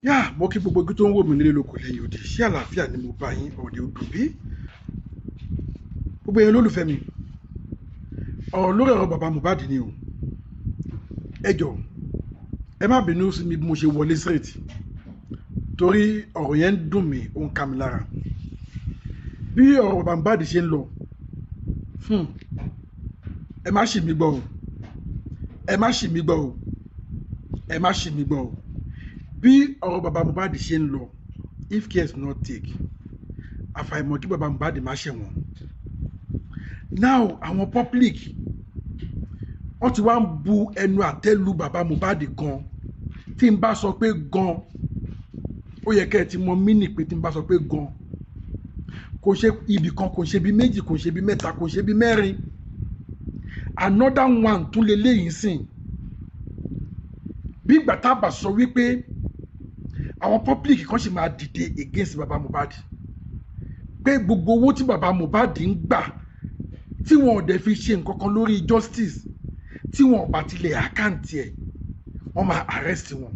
yá mo kí gbogbo ojú tó ń wò mí nílé lóko lẹ́yìn òde ṣé àlàáfíà ni mo bá yín òde odò bí gbogbo yẹn lólùfẹ́ mi ọ̀rọ̀ lórí ọ̀rọ̀ bàbá Mohbad ni o ẹ jọ̀ọ́ ẹ má bínú sí mi bí mo ṣe wọlé straight torí ọ̀rọ̀ yẹn ń dùn mí ó ń ká mi lára bí ọ̀rọ̀ bàbá Mohbad ṣe ń lọ ẹ má ṣì mí gbọ́ o ẹ má ṣì mí gbọ́ o ẹ má ṣì mí gbọ́ o bí ọ̀rọ̀ bàbá Mohbad ṣe ń lọ if care is not take àfàìmọ̀ kí bàbá Mohbad má ṣẹ̀wọ̀n now àwọn public wọ́n ti wá ń bu ẹnu àtẹ́lu bàbá Mohbad gan tí n bá sọ pé gan ó yẹ kẹ́ ẹ ti mọ mínì pé tí n bá sọ pé gan kò ṣe ibì kan kò ṣe bí méjì kò ṣe bí mẹ́ta kò ṣe bí mẹ́rin another one tún lè léyìn sìn bí ìgbà tá a bá sọ wípé àwọn public kan sì máa dìde against bàbá Mohbad pé gbogbo owó tí bàbá Mohbad ń gbà tí wọn ò dẹ̀ fi ṣe nǹkan kan lórí justice tí wọn ò bá tilẹ̀ àkáǹtì ẹ̀ wọ́n máa arrest wọn.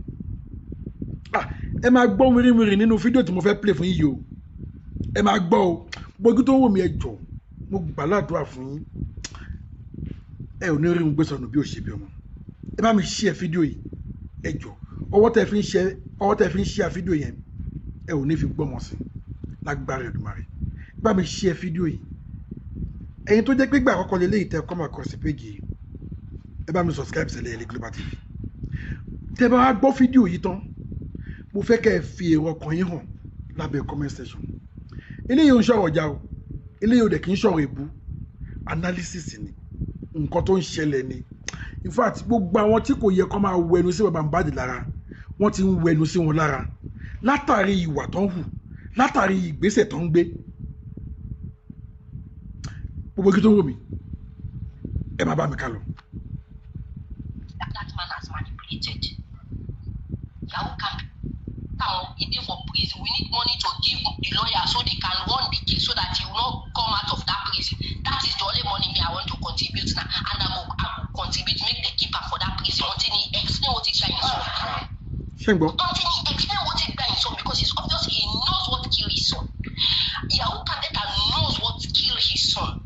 ẹ máa gbọ́ wìrìwìrì nínú fídíò tí mo fẹ́ play fún yín yìí o ẹ máa gbọ́ o gbogbo tó ń wò mí ẹ jọ̀ọ́ mo gbàládùá fún yín ẹ ò ní rí mi gbé sọnù bí ò ṣe bí ọmọ ẹ bá mi share fídíò yìí ẹ jọ̀ọ́ ọwọ́ tẹ́ fi ń share fídíò yẹn ẹ ò ní fi gbọ́mọ sí lágbára Èdùmàrè bá mi share fídíò yìí ẹ̀yin tó jẹ́ pé gbà àkọ́kọ́ lélẹ́yìí tẹ́ come across the page yìí ẹ bá mi subscribe sí Ẹlẹ́yẹlé Global TV tẹ́ bá wá gbọ́ fídíò yìí tán mo fẹ́ kẹ́ ẹ fi èrò ọkàn yín hàn lábẹ́ comment section eléyìí ò ń sọ̀rọ̀ ọjà o eléyìí ò dẹ̀ kì í sọ̀rọ̀ èbú analysis ni nǹkan tó ń ṣẹlẹ̀ ni in fact gbogbo àwọn tí kò yẹ kó máa wẹnu sí bàbá Mohbad lára wọ́n ti ń wẹnu sí wọn lára látàrí ìwà tó ń hù látàrí ìgbésẹ̀ tó ń gbé gbogbo kí tó ń wò mí ẹ má bá mi ká lọ. That man has manipulated. Yahoo camp. Now, he did for prison. We need money to give the lawyer so they can run the case so that he will not come out of that prison. That is the only money me I want to contribute now. And I will contribute, make the keeper for that prison until he explain what he's trying to do. Until he explain what he's trying to do, because it's obvious he knows what killed his son. Yahoo camp knows what killed his son.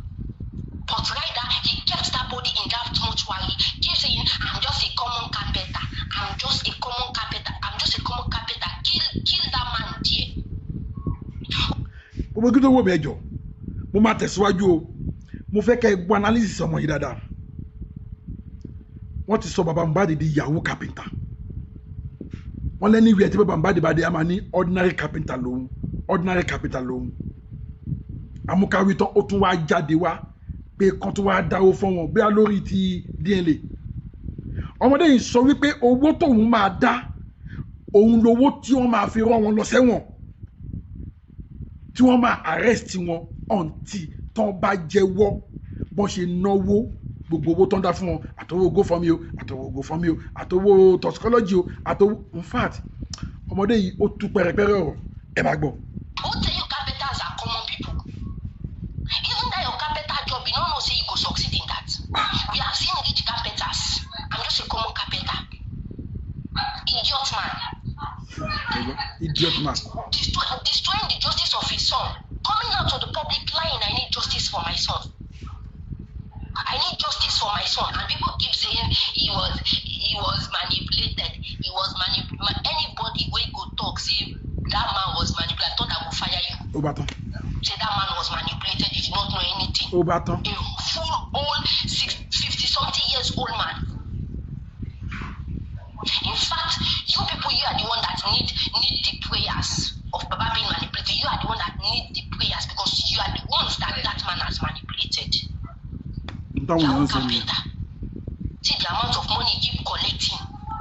But rather, he kept that body in that mortuary, keep saying, I'm just a common carpenter. I'm just a common carpenter. I'm just a common carpenter. Kill that man there. Gbogbo kí tó wò mí ẹ jọ̀ọ́ mo máa tẹ̀síwájú o mo fẹ́ kẹ́ ẹ gbọ́ analysis ọmọ yìí dáadáa wọ́n ti sọ bàbá Mohbad di Yahoo carpenter wọ́n lẹ́ni ìwé ẹ̀ tí bàbá Mohbad bá dé a máa ní ordinary carpenter lòun amúkáwí tán ó tún wá jáde wá pé kan tó wá dáwó fún wọn bí a lórí ti DNA ọmọdé yìí sọ wípé owó tóun máa dá òun lówó tí wọ́n máa fi rán wọn lọ sẹ́wọ̀n tí wọ́n máa arrest wọn until tán bá jẹ́wọ́ bọ́n ṣe náwó gbogbo owó tán dá fún wọn àtọwọ́ GoFundMe o àtọwọ́ GoFundMe o àtọwọ́ toxicology o àtọwọ́ in fact ọmọdé yìí ó tú pẹ̀rẹ̀pẹ̀rẹ̀ ọ̀rọ̀ ẹ máa gbọ́. Who tell you carpenters are common people? Even that your carpenter job, you don't know say you go succeed in that. We have seen rich carpenters. I'm just a common carpenter. Idiot man. Idiot man. Destroying the justice of his son. Coming out to the public lying, I need justice for my son. I need justice for my son. And people keep saying he was manipulated. He was anybody when go talk, say that man was manipulated. I thought I would fire you. Say that man was manipulated. He did not know anything. A full old 50-something years old man. In fact, you people, you are the one that need the prayers of Baba being manipulated. You are the one that need the prayers because you are the ones that man has manipulated. Yahoo carpenter. See the amount of money he keep collecting.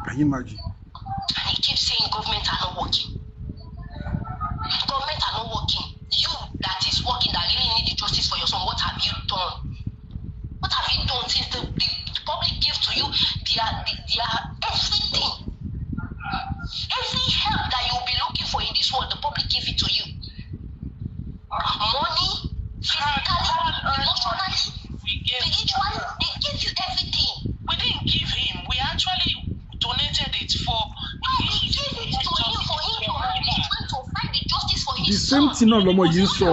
Can you imagine? And he keeps saying government are not working. Government are not working. You that is working, that really need the justice for your son, what have you done? What have you done since the public gave to you their everything? Every help that you'll be looking for in this world, the public give it to you. Money, physically, emotionally, spiritually, they give you everything. We didn't give him. We actually donated it for. No, we gave it to him for him the same thing náà lọmọ yìí ń sọ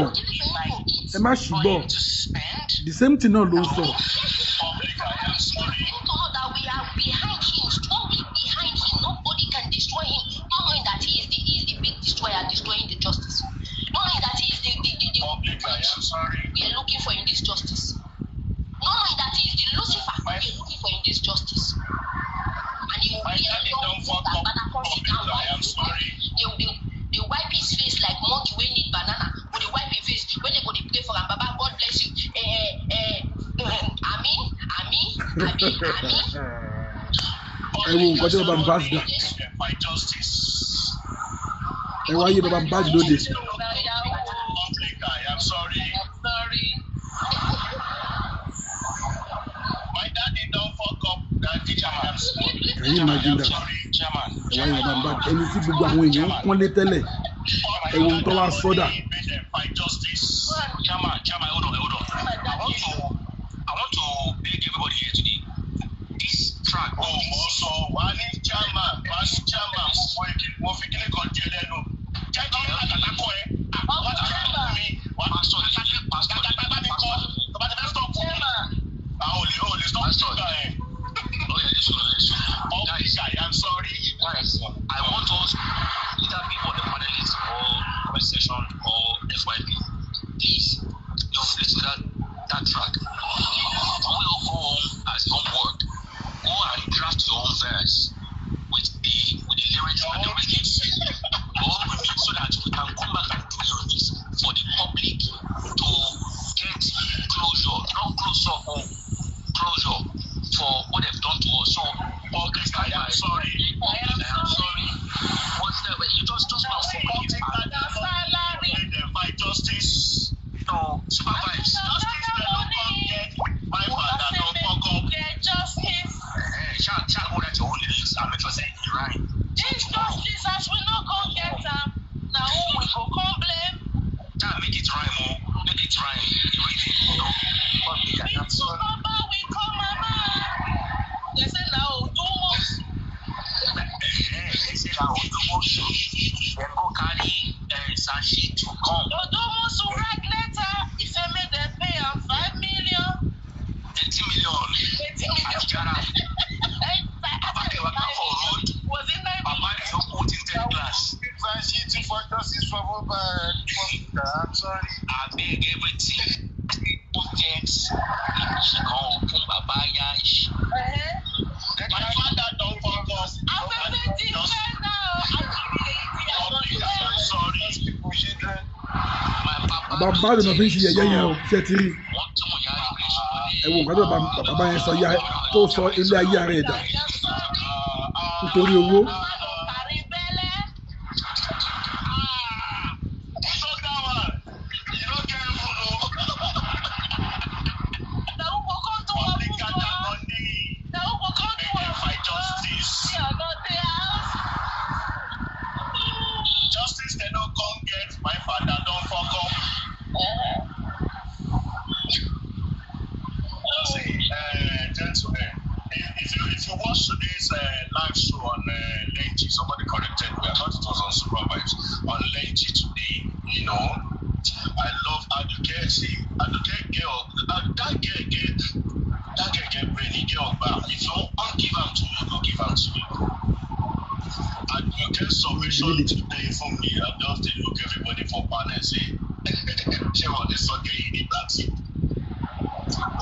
ẹ má ṣùgbọ́n the same thing náà ló ń sọ. Destroying the justice. Not knowing that he is the we are looking for in this justice. Not knowing that he is the Lucifer we are looking for in this justice. And he will be they wipe his face like monkey when need banana. But they wipe his face when they go to pray for him. Baba, God bless you. Amen. Ẹ wo nǹkan tí bàbá mi bá ti dà. Ẹ wáyé bàbá mi bá ti lóde. I'm sorry. My daddy don't fuck up that teacher. Can you imagine that? Ẹ wáyé bàbá mi bá ti ẹni tí gbogbo àwọn èèyàn ń pọ́nlé tẹ́lẹ̀. Ẹ wo nǹkan wá sọ́dà. Chairman, hold on. I want to beg everybody here today. This track. Also, one chairman, mo fi kini kan jẹ lẹ́nu. Jẹ́ kí ẹ kàkà kọ́ ẹ. Àwọn chairman mi wà á sọ ìṣàkè pásítọ̀ bàbá mi kọ́. Bàbá mi fẹ́ stop fún mi. Àwọn olè stop fún mi. Guys, I am sorry. Guys, I want us, either people on the panelists or comment section or FYP, please, listen to that track. When we all go home as homework, go and draft your own verse with the lyrics and the rhythms, so that we can come back and do a remix for the public to get closure, not closure for what they've done to us. So, okay, I am sorry. What's the way? You just malfunction. Fight justice. No, supervise. Justice that don't come get my father don't fuck up. Justice. Shall go at your own lyrics and make sure say it right. This justice as we not go get them. Now who we go complain? Make it rhyme, make it rhyme. I'm sorry. Mama, we come, mama. They say now do most. They say now do most. Then go carry Sashi to come. Do most to write letter. If I made them pay am 5 million. 80 million. Ajara. Papa came back for road. Was it 9 million? Papa is not put in 10 class. Sashi to for justice for mobile. I'm sorry. I beg everything. Objects. She come open Baba Yash. My father don't fuck us. I'm sorry. Bàbá bá lè máa fi ń ṣe yẹ̀yẹ́ yẹn o ṣe ti rí. Ẹ wo nǹkan tó bàbá yẹn tó sọ ilé ayé ara ẹ̀ dà nítorí owó. Justice they don't come get my father don't fuck up. Gentlemen, if you watch today's live show on Lenji, somebody corrected me. I thought it was on Supervibes on Lenji today. You know, I love Aduke. See, Aduke girl, that girl get brainy girl back. If you don't give am to me, go give am to me. Aduke submission today for me. I just look everybody for pan and say, "Ṣé wọn lè sọ gé yìí nígbà tí?"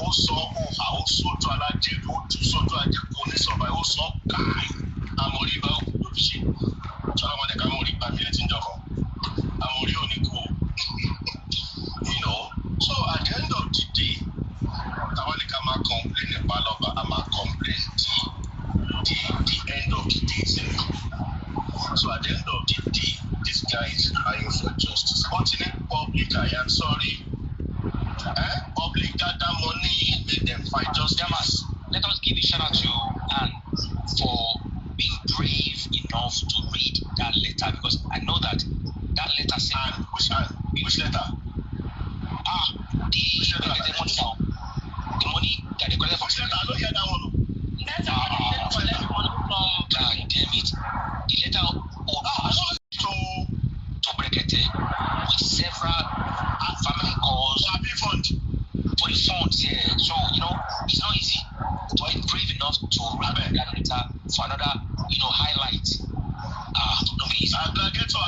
Ó sọ òhà, ó sọ́jọ́ alájẹ, ó tún sọ́jọ́ ajé kò ní sọ̀rọ̀, ó sọ káì. Àmọ̀rí bá òkú ló fi ṣe. Sọ́dọ̀ wọn dẹ̀ka mọ̀rí gbà mí létí ìjọba. Àmọ̀rí ò ní kú. You know, so at the end of the day, táwọn ní ká máa complain nípa lọ́ba, a máa complain the end of the day. So at the end of the day, this guy is crying for justice. Continue public, I am sorry. Public gather money, make them fight justice. Let us give a shout out to Anne for being brave enough to read that letter, because I know that letter said. And which letter? The money that they collected from. Which letter? I don't hear that one. Damn it. The letter to Brekete. for another, highlight. Please. I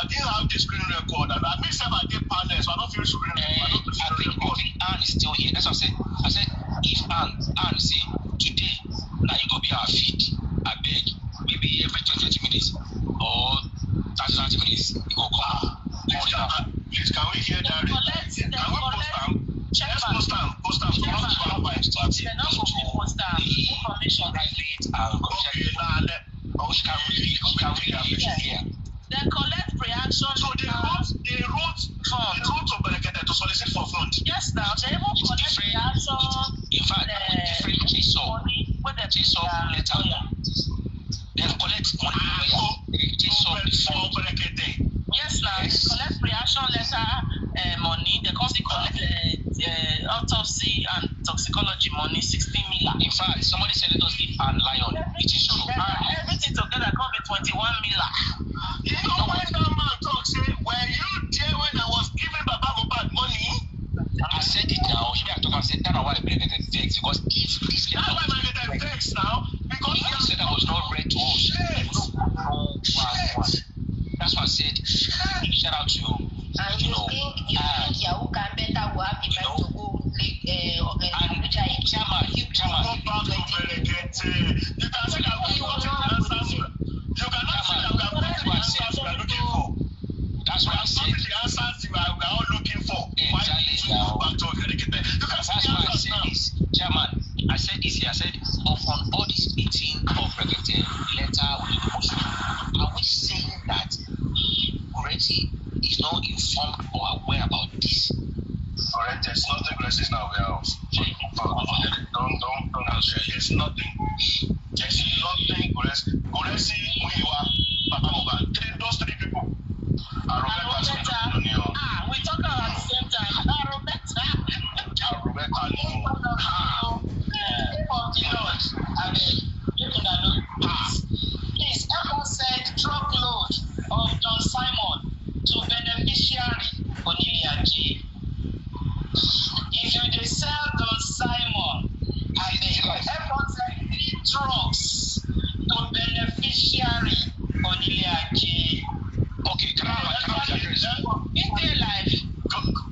didn't have the screen record, and I missed I did panel, so I don't feel screen record. I think Anne is still here. That's what I said. If Anne say today, now you go be our feed. I beg, maybe every 20 minutes or 30 minutes, you go come. Please, can we hear that? Can we post them? Let's post them. Post them. They're not going to post them. Information like it. Then collect reaction. So they wrote to Berekete to solicit for fund. Yes, now they will collect reaction. In fact, different case of letter. Then collect money for Berekete. Yes, now collect reaction letter money. They also collect autopsy and toxicology money, 16 million. In fact, somebody said let us give Anne Lion. It is true. Everything together come be 21 million. You know when that man talk say, were you there when I was giving Baba Mohbad money? I said it now. She had to come and say that's why I bring the text, because if this that's why I get the text now, because he said that was not read to us. That's why I said shout out to Yahoo can better will have the right to go Chairman. you can see that we got the answers. You cannot see that we have got the answers we are looking for. That's what I said. The answers we are all looking for. Exactly. That's why I said this, Chairman. I said this here. I said upon all this meeting of Berekete letter with the motion, are we saying that already is not informed or aware about this? Alright, there's nothing Grace is not aware of. Don't answer. There's nothing. There's nothing Grace. Grace, Muyiwa, Papa Mohbad. Those three people. We talk at the same time. Please help us send truckload of Don Simon to beneficiary Oniyaji. If you dey sell Don Simon, help us send 3 trucks to beneficiary Oniyaji. Okay, can I have the address? In their life.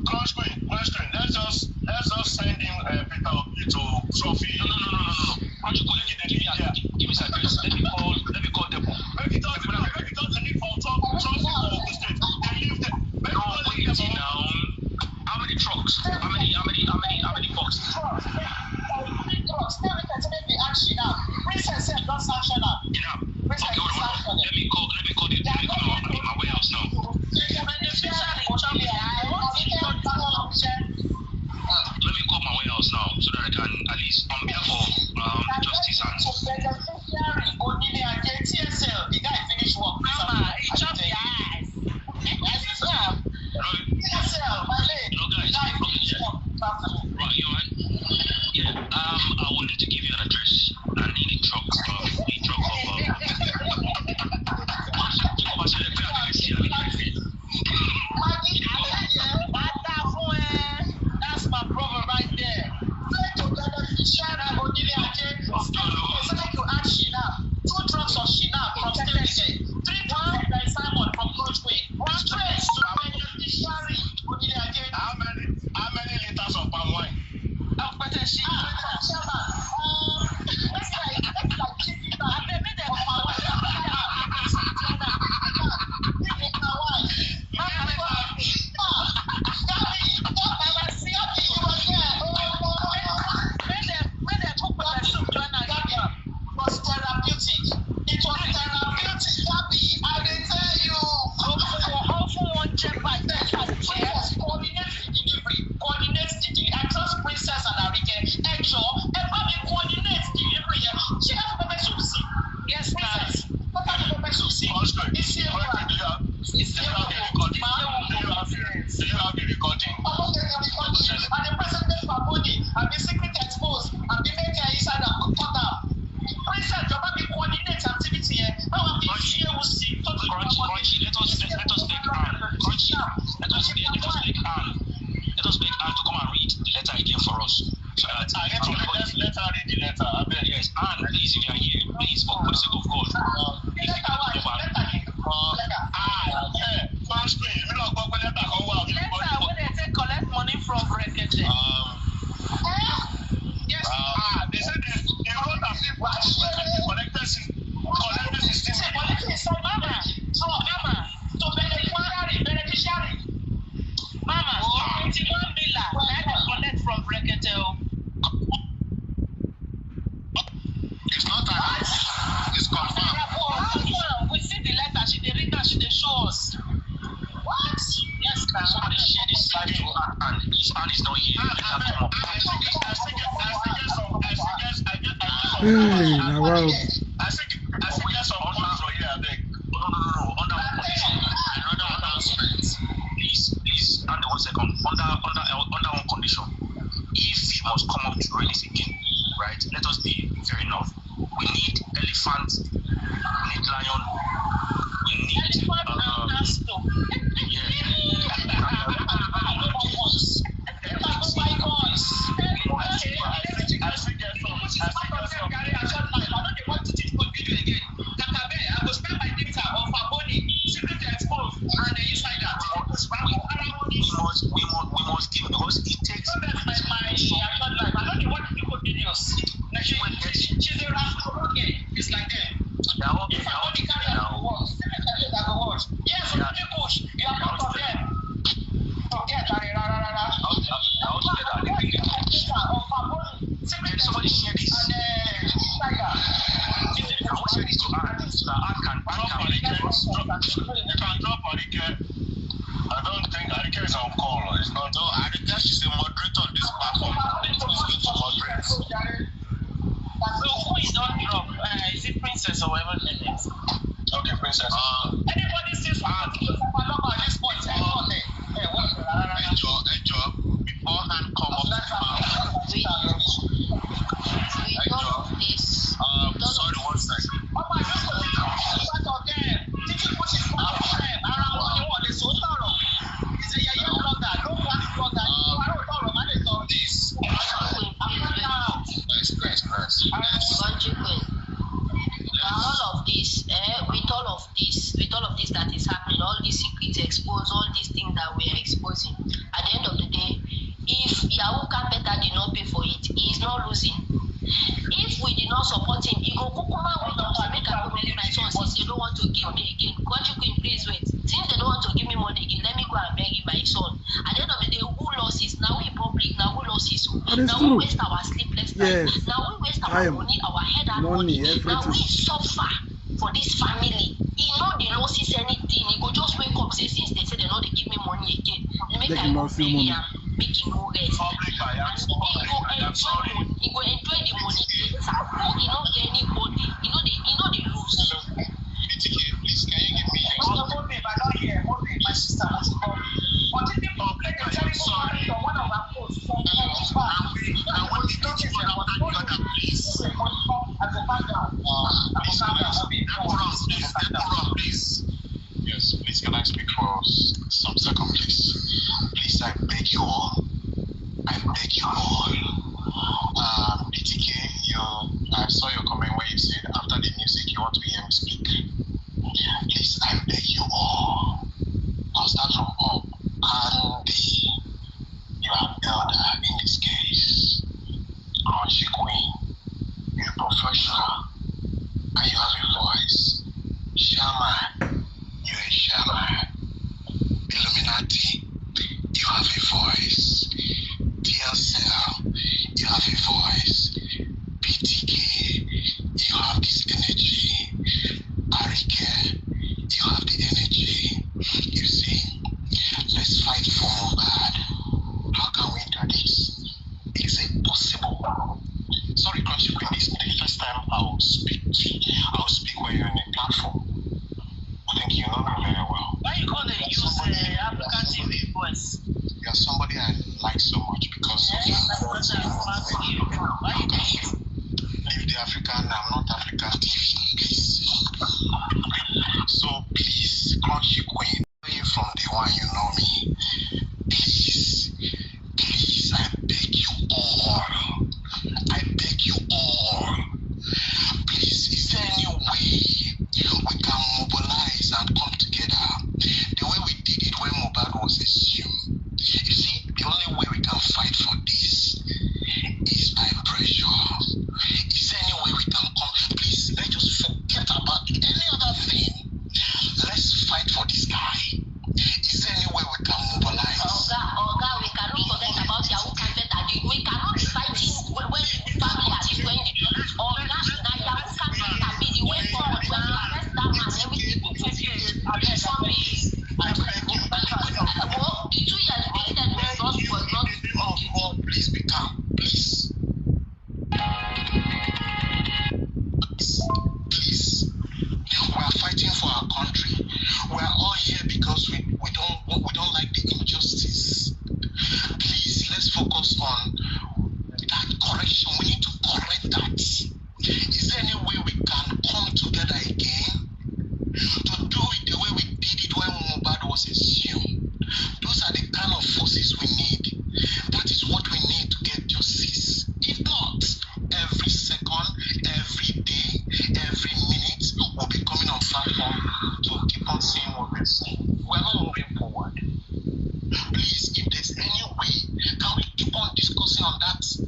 Cross screen. Let's just send him Peter Obi to Trophy. No. Why don't you call it? Give me his address. Let me call them. Make it out the need for Trophy for the state. They leave them. Now, how many trucks? How many boxes? 3 trucks. Now we can make the action now. Princess said don't sanction now. Yeah. Okay, let me call my warehouse now. Let me call my warehouse now so that I can at least on behalf of justice and TSL, the guy finished work. He chopped the eyes. TSL, my leg. Right, you alright? Yeah. I wanted to give you an address. I need a truck. That's my brother right there. To add Shina. 2 trucks of Shina from State. 3 trucks by Simon from Coachway. 1 trace to beneficiary. How many liters of palm wine? Yes, and please, if you are here, please, for the sake of God, Ismail is not here. Let her come up. Hey, now wow. Please, under 1 second. Under one condition. If you must come up to release again, right? Let us be fair enough. We need elephant, we need lion, we need we must give because it takes it's like that. They are all together now. Yes, you are part of them. Forget somebody share this. I will share this to Art. So that Art can drop Arike. I don't think Arike is on call. It's not. No, Arike, she's a moderator on this platform. Please go to moderate. So who is on drop? Is it Princess or whatever her name is? Okay, Princess. Anybody sees at this point? Enjoy. Beforehand, come up. We don't this. Sorry, 1 second. With all of this that is happening, all these secrets exposed, all these things that we are exposing, at the end of the day, if Yahoo Carpenter did not pay for it, he is not losing. If we did not support him, he go kukuma with us to make a problem. My son, since they don't want to give me again, Country Queen, please wait. Since they don't want to give me money again, let me go and bury my son. At the end of the day, who lost his? Now we public, now who lost his? Now we waste our sleepless nights. Yes. Now we waste our money, our head and money. Now we suffer for this family. He know they losses anything. He go just wake up, say since they say they know they give me money again. Make I go bury him, make him no rest. He go enjoy the money. He not get anybody. He know they lose. Please, can you give me your my sister has come. But if you complain, you're telling somebody on one of our posts from I want you to give another please. As a background. Please. Yes, please, can I speak for some second, please? Please, I beg you all. BTK, I saw your comment where you said after the music you want to hear me speak. Please, I beg you all. I'll start from up. Andy, you are elder in this case. Country Queen, you're a professional and you have a voice. Shaman, you're a shaman. Illuminati, you have a voice. DLCell, you have a voice. BTK, you have this energy. Arike, you have the energy. You see, let's fight for Mohbad. How can we do this? Is it possible? Sorry, Country Queen, this is the first time I'll speak when you're on a platform. I think you know me very well. Why you gonna use African TV voice? You're somebody I like so much because of your voice. Why you doing it? Leave the African, I'm not African TV, please. So please, Country Queen, from the one you know me, please, I beg you all. Please, is there any way we can mobilize and come together the way we did it when Mohbad was assumed? You see, the only way we can fight for this is by pressure. Is there any way we can come? Please, let's just forget about any other thing. Let's fight for this guy. Is there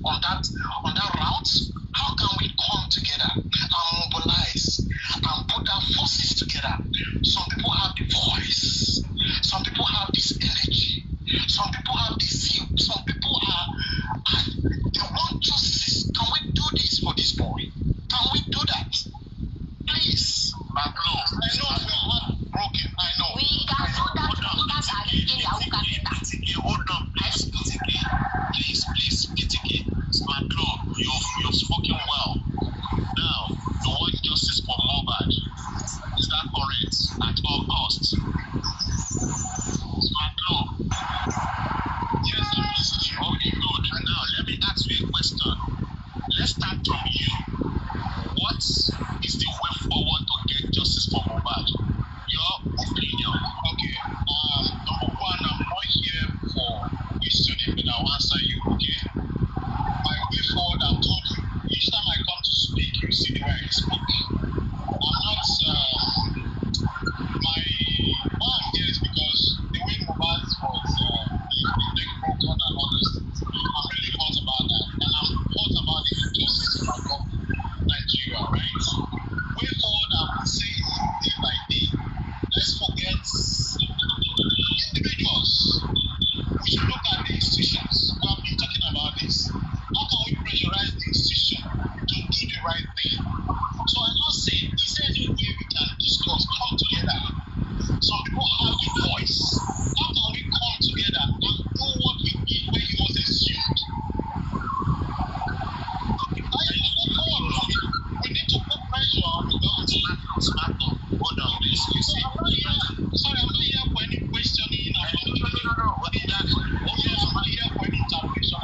on that route? How can we come together and mobilize and put our forces together? Some people have the voice, some people have this energy, some people have this zeal, some people they want justice. Can we do this for this boy? Can we do that? Please, I know we are heartbroken. I know. We can do that because I live in Yahoo Capital. Hold on, please, PTK. Smart law, you've spoken well. Now, you want justice for Mohbad. Is that correct? At all costs. Smart law. Yes, I'm listening. Okay, good. And now, let me ask you a question. Let's start from you. What is the way forward to get justice for Mohbad? Your opinion. Okay. Number one, I'm not here for questioning, but I'll answer you. Okay. My way forward, I've told you. Each time I come to speak, you see the way I speak. I'm not. Why I'm here is because the way Mohbad was neck broken and all this. I'm really hot about that, and I'm hot about the injustice in our country, Nigeria, right? Way forward, I would say day by day. Let's forget individuals. We should look at the institutions. We have been talking about this. How can we pressurize the institution to do the right thing? So I'm not saying, is there any way we can discuss, come together? Some people have the voice. How can we come together and do what we need when he was assumed? We need to put pressure on the government. Hold on, please. You see, I'm not here for any questioning. No. I'm not here for any interpretation.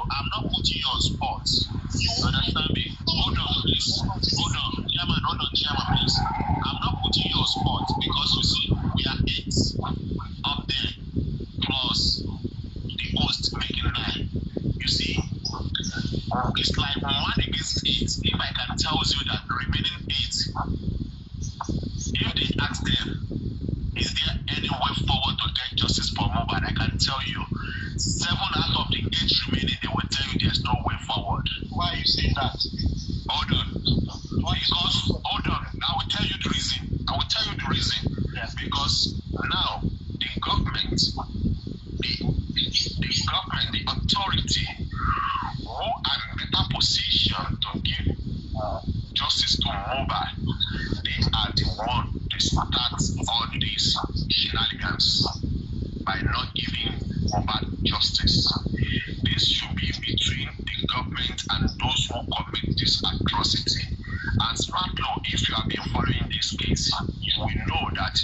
I'm not putting you on spot. You understand me? Hold on, please. Hold on, Chairman, please. I'm not putting you on spot because you see, we are 8 up there plus the host making 9. You see, it's like 1 against 8. If I can tell you that the remaining 8, if they ask them, is there any way forward to get justice for Mohbad? I can tell you, 7 out of the 8 remaining, they will tell you there's no way forward. Why are you saying that? Hold on. Because, hold on, I will tell you the reason. Yes. Because now, the government, the authority, who are in better position to give justice to Mohbad, they are the one to start all these shenanigans by not giving Mohbad justice. This should be between the government and those who commit this atrocity. And Smart Law, if you have been following this case, you will know that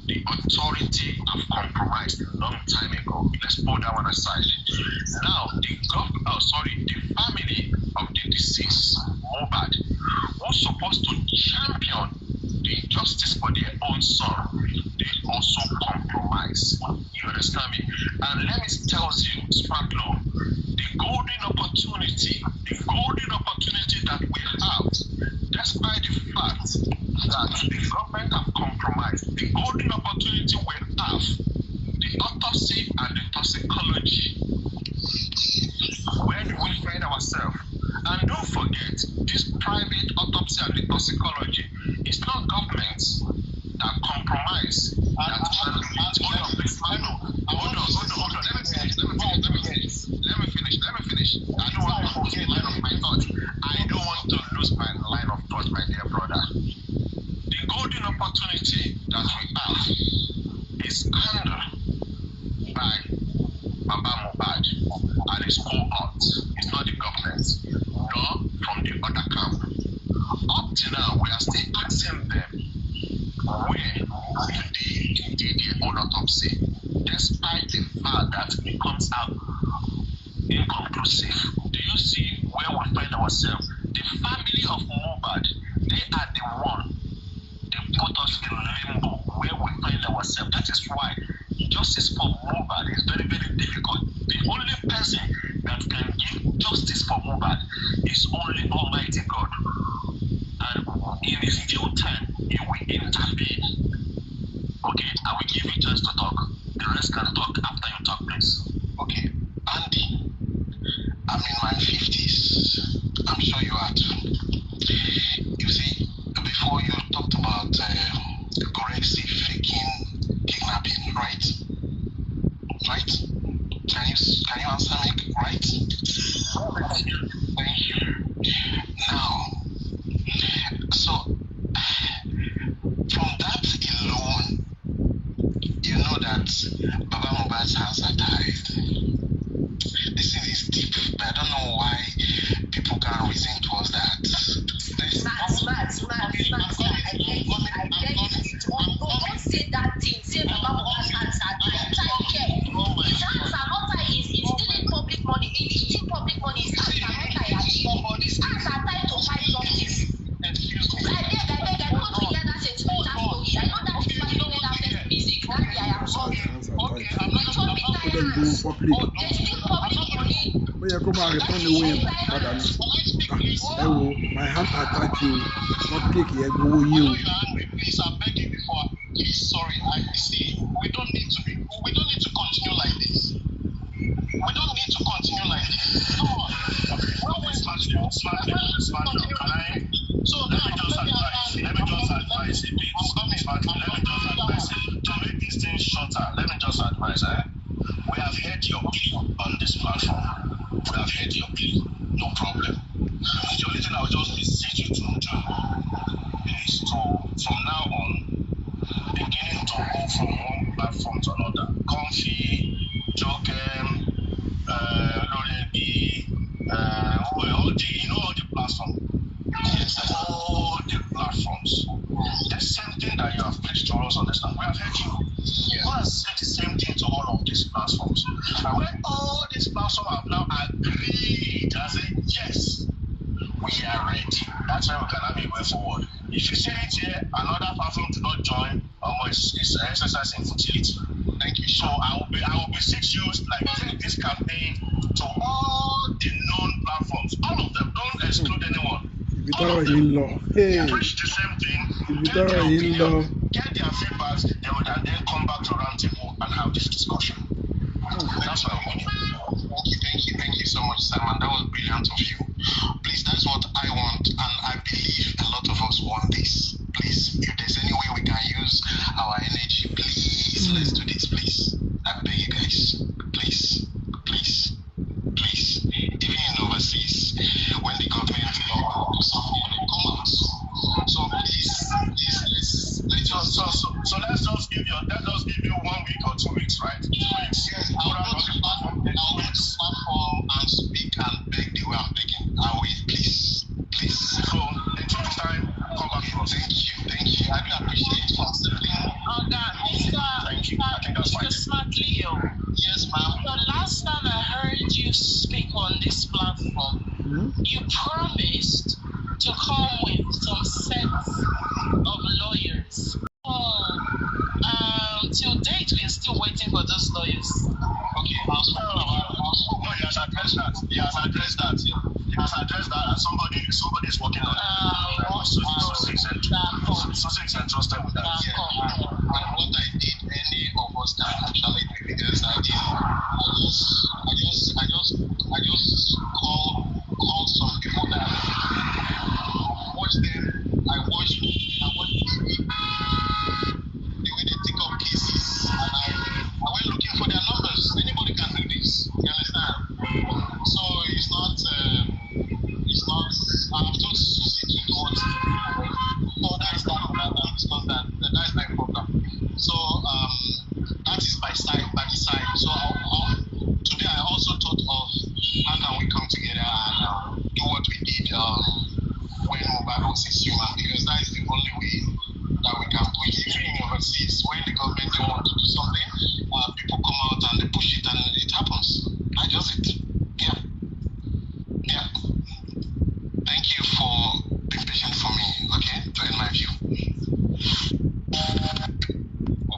the authority have compromised a long time ago. Let's put that one aside. Now, the family of the deceased, Mohbad, was supposed to champion the justice for their own son. They also compromise. You understand me? And let me tell you, Smart Law, the golden opportunity that we have, despite the fact that the government have compromised, the golden opportunity we have, the autopsy and the toxicology. Where do we find ourselves? And don't forget, this private autopsy and the toxicology, it's not government that compromise. Hold on. Let me finish. I don't want to lose my line of my thought. I don't want to lose my line of thought, my dear brother. The golden opportunity that we have is handled by Baba Mohbad and his cohort. It's not the government, nor from the other camp. Up to now, we are still asking them where they did their own autopsy, despite the fact that it comes out inconclusive. Do you see where we find ourselves? The family of Mohbad, they are the one. They put us in limbo where we find ourselves. That is why justice for Mohbad is very, very difficult. The only person that can give justice for Mohbad is only Almighty God. And in his due time, he will intervene. Okay, I will give you a chance to talk. The rest can talk after you talk, please. Okay, Andy, I'm in my 50s. I'm sure you are too. You see, before you talked about corrective faking kidnapping, right? Right? Can you answer me? Right? Thank you. Now, so from that alone, you know that Baba Mohbad's hands are tied. This thing is deep, but I don't know why people can't reason towards that. Smart. I get it. Don't say that thing. Say Baba Mohbad's hands are tied. His hands are not tied. He's stealing public money. He's stealing public money. His hands are not tied. His hands are tied to hide justice. I beg. I want to hear that sentiment. I know that is why you don't have that music. That day I am sorry. Okay, I'm It won't be tied hands. public. They steal public money. Ó yẹ kó máa return owó yẹn padà ní. Ẹ wo, my hand attack you, public yẹn gbowó yín o. Please, I'm begging before. Please, sorry. I see. We don't need to continue like this. Come on. Smart. Can I? So let me just advise. Let me just advise to make this thing shorter. Let me just advise. We have heard your plea on this platform. No problem. The only thing I will just beseech you to do is to, from now on, beginning to go from one platform to another. Comfy, Jokem, Lorebi, all the platforms. Yes, all the platforms. The same thing that you have preached to us on this land. We have heard you. You have said the same thing to all of these platforms. And when all these platforms have now agreed and said, yes, we are ready, that's why we can have a way forward. If you say it here, another platform do not join, it's an exercise in futility. Thank you. So I will beseech you, like this campaign to all the known platforms, all of them, don't exclude anyone. Preach the same thing, get their opinion, get their feedbacks, they will then come back to roundtable and have this discussion. That's what I want. Thank you so much, Simon. That was brilliant of you. Please, that's what I want, and I believe a lot of us want this. Please, if there's any way we can use our energy, please, let's do this, please. I beg you guys. Please. Even in overseas, when the government do something, they come out. So please, let's just give you 1 week or 2 weeks, right? 2 weeks. Yes, I'll go to the platform and speak and beg the way I'm begging. I will, please. So in 2 weeks' time, come back to us. Thank you. I really appreciate it. Thank you. I think that's fine. Smart Leo. Yes, ma'am. The last time I heard you speak on this platform, you promised to come with some sets of lawyers. Till date, we're still waiting for those lawyers. Okay, he has addressed that. And somebody is working on it. Susie is entrusted with that. Yeah. And what I did, any of us can actually do, because I just called some people that watch them. I watched the way they take up cases, and I went looking for their numbers. Anybody can do this. You understand? So it's not. I'm told Susie to do what. No, that is that. That discuss that. That is my problem. So that is by the side. So today I also thought of how can we come together and do what we did when Mohbad was a human, because that is the only way that we can push it. Even overseas, when the government don't want to do something, people come out and they push it and it happens. That's just it. Yeah. Thank you for being patient for me, okay, to end my view. I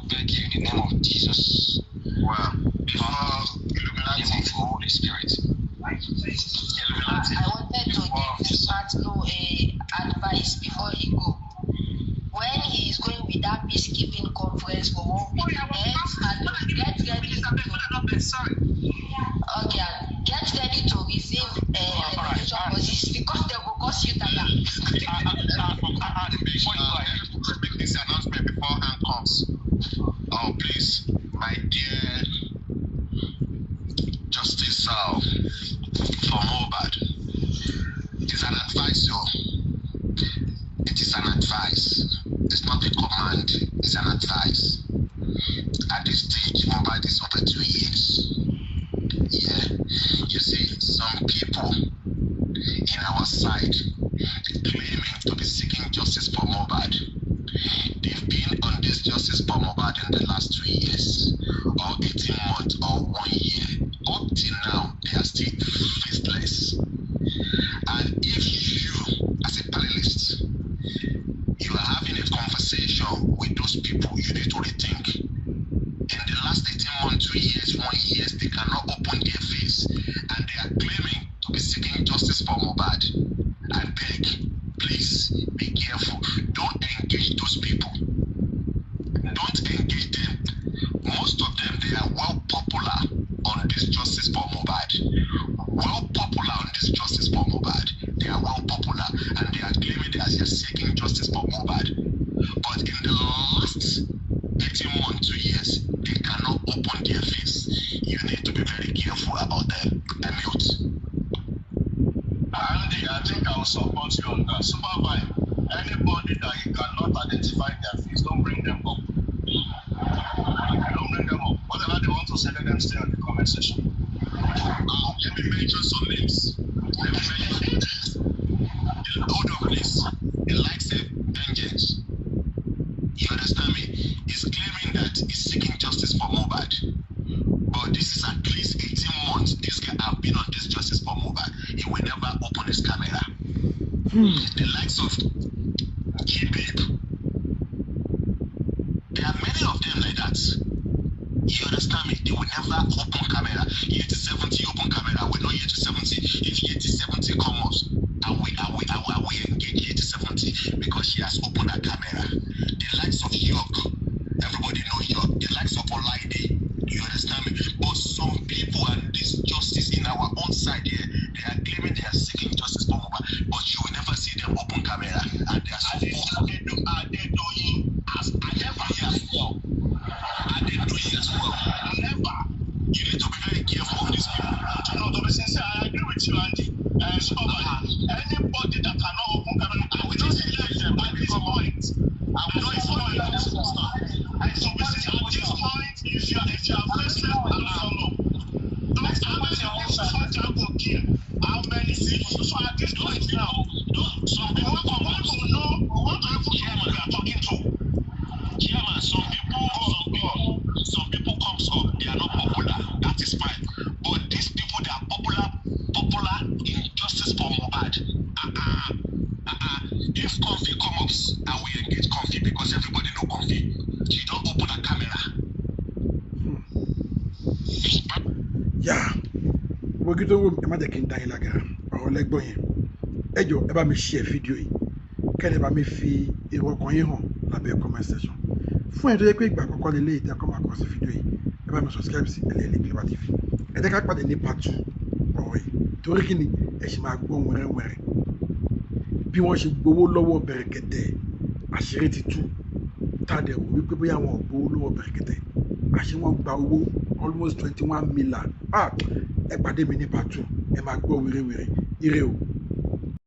beg you in the name of Jesus. Well, Illuminati for Holy Spirit. I wanted to give Smart Leo advice before he go. When he is going with that peacekeeping conference for 1 week, get ready. comes. Oh, please, my dear Justice for Mohbad, it is an advice, it is an advice. It's not a command, it's an advice. At this stage, Mohbad is over 2 years. Yeah, you see, some people in our side claiming to be seeking justice for Mohbad. They've been on this justice for Mohbad in the last 2 years, or 18 months, or 1 year. Up till now, they are still faithless. And if you, as a panelist, you are having a conversation with those people, you need to rethink. In the last 18 months, 2 years, 1 year, they cannot open their face, and they are claiming to be seeking justice for Mohbad. I beg, please be careful. Don't engage those people. Don't engage them. Most of them, they are well popular on this justice for Mohbad. Well popular on this justice for Mohbad. They are well popular, and they are claiming they are seeking justice for Mohbad. But in the last 18 months, 2 years, they cannot open their face. You need to be very careful about them. I mute. Andy, I think I will support you on that. Supervise anybody that you cannot identify their face, don't bring them up. Don't bring them up. Whatever they want to say, let them stay on the comment section. Let me mention some names. Hold on, please. The likes of Vengeance. You understand me? He's claiming that he's seeking justice for Mohbad. But this is at least 18 months. This guy have been on this justice for Mohbad. He will never open his camera. The likes of G-Babe. There are many of them like that. You understand me? They will never open camera. Yet 70 open camera. We know yet 70. If yet 70 comes, I will engage yet 70 because she has opened her camera. The likes of York, everybody know York. The likes of Olaide, you understand me? But some people and this justice in our own side here, they are claiming they are seeking justice for Mohbad, but you will never see them open camera. And they are so you need to be very careful of these people. No, to be sincere, I agree with you, Andy. Anybody that cannot open camera, I will just elect them at this point. I will not follow you at this point. And so we say at this point, if you are faceless and follow, don't ask your own soldier to kill how many people. So at this point now, some people want to know what to even we are talking to. Chairman, some people comes up, they are not popular. That is fine. But these people, they are popular in justice for Mohbad. If Comfy comes up, I will engage Comfy because everybody know Comfy. She don't open a camera. Yeah. We're going to imagine Dailaga or Legboy. Ejo, eba me share video yìí. Kẹ́lẹ́ bá mi fi èrò ọkàn yín hàn lábẹ́ comment section. Fún ẹ̀dọ́ yẹ pé ìgbà àkọ́kọ́ lè léyìí tí a kọ́ máa kọ́ sí fídíò yìí, ẹ bá mi subscribe sí Ẹlẹ́ẹ̀lẹ́ Clever TV. Ẹ jẹ́ ká pàdé ní part 2 ọ̀rọ̀ yìí. Torí kí ni ẹ ṣì máa gbọ́ wẹ́rẹ́wẹ́rẹ́. Bí wọ́n ṣe gbowó lọ́wọ́ Bẹ̀rẹ̀kẹ̀tẹ̀, àṣírí ti tú. Tàdé wò wípé bóyá wọn ò gbowó lọ́wọ́ Bẹ̀rẹ̀kẹ̀tẹ̀. Àṣé wọ́n gba owó almost 21 million. Ẹ pàdé mi ní part 2. Ẹ máa gbọ́ wẹ́rẹ́wẹ́rẹ́. Ire o.